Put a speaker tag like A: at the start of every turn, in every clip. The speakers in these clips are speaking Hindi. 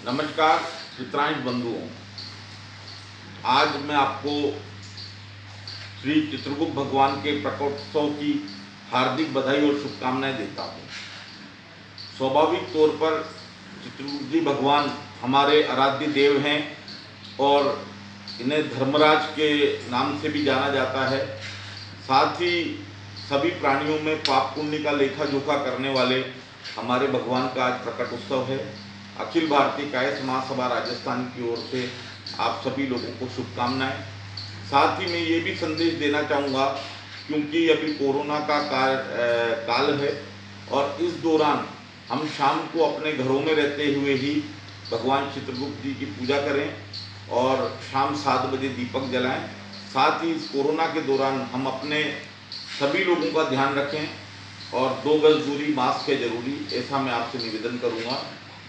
A: नमस्कार चित्रांश बंधुओं, आज मैं आपको श्री चित्रगुप्त भगवान के प्रकटोत्सव की हार्दिक बधाई और शुभकामनाएं देता हूँ। स्वाभाविक तौर पर चित्रगुप्त जी भगवान हमारे आराध्य देव हैं और इन्हें धर्मराज के नाम से भी जाना जाता है। साथ ही सभी प्राणियों में पाप पुण्य का लेखा जोखा करने वाले हमारे भगवान का आज प्रकट उत्सव है। अखिल भारतीय कायस्थ महासभा राजस्थान की ओर से आप सभी लोगों को शुभकामनाएं। साथ ही मैं ये भी संदेश देना चाहूँगा, क्योंकि अभी कोरोना का काल है और इस दौरान हम शाम को अपने घरों में रहते हुए ही भगवान चित्रगुप्त जी की पूजा करें और शाम 7 बजे दीपक जलाएं। साथ ही इस कोरोना के दौरान हम अपने सभी लोगों का ध्यान रखें और 2 गज दूरी, मास्क है जरूरी, ऐसा मैं आपसे निवेदन करूँगा।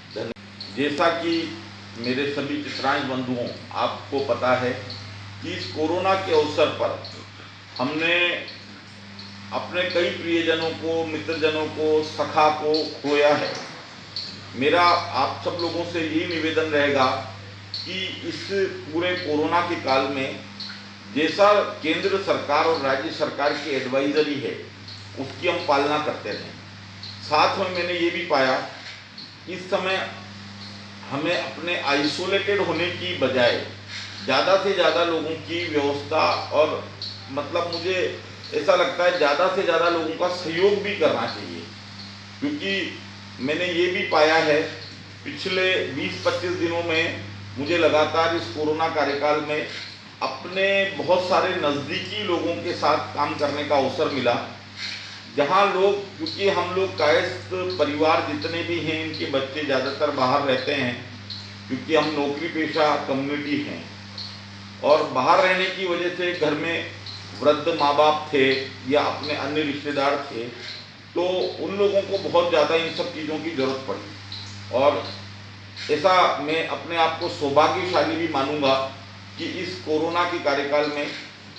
A: धन्यवाद। जैसा कि मेरे सभी चित्रांश बंधुओं आपको पता है कि इस कोरोना के अवसर पर हमने अपने कई प्रियजनों को, मित्रजनों को, सखा को खोया है। मेरा आप सब लोगों से यही निवेदन रहेगा कि इस पूरे कोरोना के काल में जैसा केंद्र सरकार और राज्य सरकार की एडवाइजरी है उसकी हम पालना करते रहें। साथ में मैंने ये भी पाया इस समय हमें अपने आइसोलेटेड होने की बजाय ज़्यादा से ज़्यादा लोगों की व्यवस्था और मुझे ऐसा लगता है ज़्यादा से ज़्यादा लोगों का सहयोग भी करना चाहिए, क्योंकि मैंने ये भी पाया है पिछले 20-25 दिनों में मुझे लगातार इस कोरोना कार्यकाल में अपने बहुत सारे नज़दीकी लोगों के साथ काम करने का अवसर मिला, जहाँ लोग, क्योंकि हम लोग कायस्थ परिवार जितने भी हैं इनके बच्चे ज़्यादातर बाहर रहते हैं, क्योंकि हम नौकरी पेशा कम्युनिटी हैं और बाहर रहने की वजह से घर में वृद्ध माँ बाप थे या अपने अन्य रिश्तेदार थे, तो उन लोगों को बहुत ज़्यादा इन सब चीज़ों की ज़रूरत पड़ी। और ऐसा मैं अपने आप को सौभाग्यशाली भी मानूंगा कि इस कोरोना के कार्यकाल में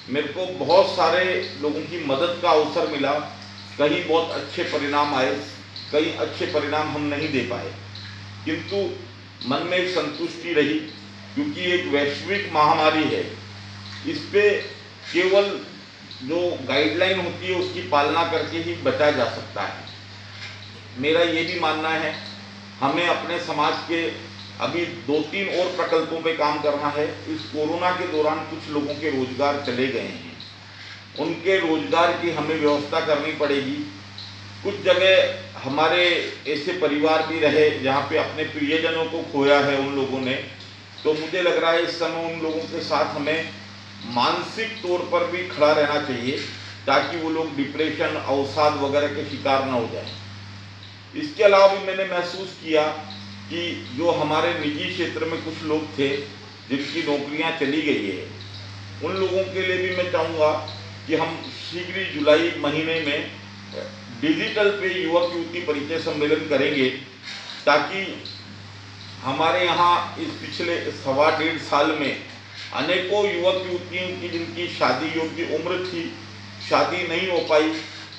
A: मेरे को बहुत सारे लोगों की मदद का अवसर मिला। कहीं बहुत अच्छे परिणाम आए, कई अच्छे परिणाम हम नहीं दे पाए, किंतु मन में एक संतुष्टि रही, क्योंकि एक वैश्विक महामारी है। इस पे केवल जो गाइडलाइन होती है उसकी पालना करके ही बचा जा सकता है। मेरा ये भी मानना है हमें अपने समाज के अभी 2-3 और प्रकल्पों पे काम करना है। इस कोरोना के दौरान कुछ लोगों के रोजगार चले गए हैं, उनके रोजगार की हमें व्यवस्था करनी पड़ेगी। कुछ जगह हमारे ऐसे परिवार भी रहे जहाँ पे अपने प्रियजनों को खोया है उन लोगों ने, तो मुझे लग रहा है इस समय उन लोगों के साथ हमें मानसिक तौर पर भी खड़ा रहना चाहिए, ताकि वो लोग डिप्रेशन, अवसाद वगैरह के शिकार न हो जाएं। इसके अलावा भी मैंने महसूस किया कि जो हमारे निजी क्षेत्र में कुछ लोग थे जिनकी नौकरियां चली गई है, उन लोगों के लिए भी मैं चाहूँगा कि हम शीघ्र ही जुलाई महीने में डिजिटल पे युवक युवती परिचय सम्मेलन करेंगे, ताकि हमारे यहाँ इस पिछले 1.25 साल में अनेकों युवक युवतियों की जिनकी शादी योग्य उम्र थी, शादी नहीं हो पाई,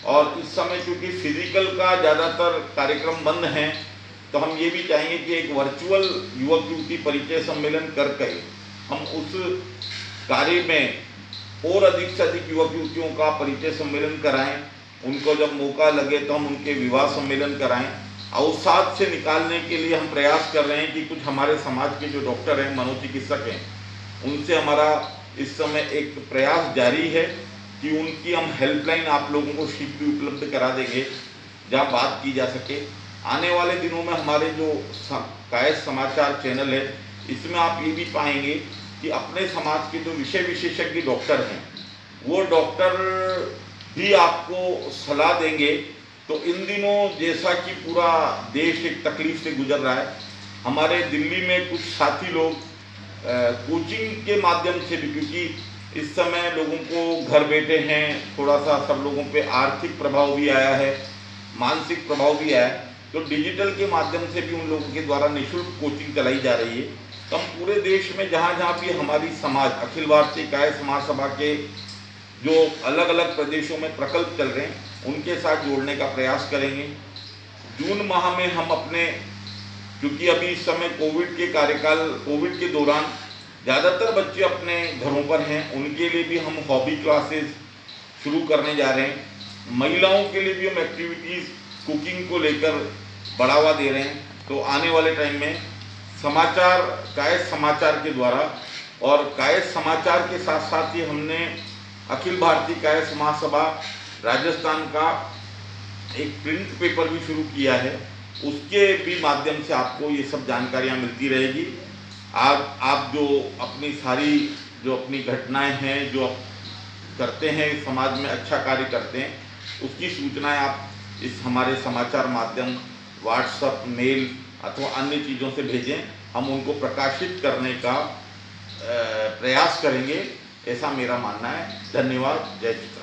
A: और इस समय क्योंकि फिजिकल का ज़्यादातर कार्यक्रम बंद हैं, तो हम ये भी चाहेंगे कि एक वर्चुअल युवक युवती परिचय सम्मेलन करके हम उस कार्य में और अधिक से अधिक युवक युवतियों का परिचय सम्मेलन कराएं। उनको जब मौका लगे तो हम उनके विवाह सम्मेलन कराएं। अवसाद से निकालने के लिए हम प्रयास कर रहे हैं कि कुछ हमारे समाज के जो डॉक्टर हैं, मनोचिकित्सक हैं, उनसे हमारा इस समय एक प्रयास जारी है कि उनकी हम हेल्पलाइन आप लोगों को शीघ्र उपलब्ध करा देंगे, जहाँ बात की जा सके। आने वाले दिनों में हमारे जो कायस्थ समाचार चैनल है, इसमें आप ये भी पाएंगे कि अपने समाज के जो विषय विशेषज्ञ डॉक्टर हैं, वो डॉक्टर भी आपको सलाह देंगे। तो इन दिनों जैसा कि पूरा देश एक तकलीफ से गुजर रहा है, हमारे दिल्ली में कुछ साथी लोग कोचिंग के माध्यम से भी, क्योंकि इस समय लोगों को घर बैठे हैं, थोड़ा सा सब लोगों पे आर्थिक प्रभाव भी आया है, मानसिक प्रभाव भी आया है, तो डिजिटल के माध्यम से भी उन लोगों के द्वारा निःशुल्क कोचिंग चलाई जा रही है। तो हम पूरे देश में जहाँ जहाँ भी हमारी समाज, अखिल भारतीय कायस्थ महासभा के जो अलग अलग प्रदेशों में प्रकल्प चल रहे हैं, उनके साथ जोड़ने का प्रयास करेंगे। जून माह में हम अपने क्योंकि अभी इस समय कोविड के दौरान ज़्यादातर बच्चे अपने घरों पर हैं, उनके लिए भी हम हॉबी क्लासेस शुरू करने जा रहे हैं। महिलाओं के लिए भी हम एक्टिविटीज़ कुकिंग को लेकर बढ़ावा दे रहे हैं। तो आने वाले टाइम में कायस्थ समाचार के द्वारा और कायस्थ समाचार के साथ साथ ही हमने अखिल भारतीय कायस्थ महासभा राजस्थान का एक प्रिंट पेपर भी शुरू किया है, उसके भी माध्यम से आपको ये सब जानकारियाँ मिलती रहेगी। आप जो अपनी घटनाएं हैं, जो करते हैं समाज में अच्छा कार्य करते हैं, उसकी सूचनाएं आप इस हमारे समाचार माध्यम व्हाट्सएप, मेल अथवा अन्य चीज़ों से भेजें। हम उनको प्रकाशित करने का प्रयास करेंगे, ऐसा मेरा मानना है। धन्यवाद। जय श्री राम।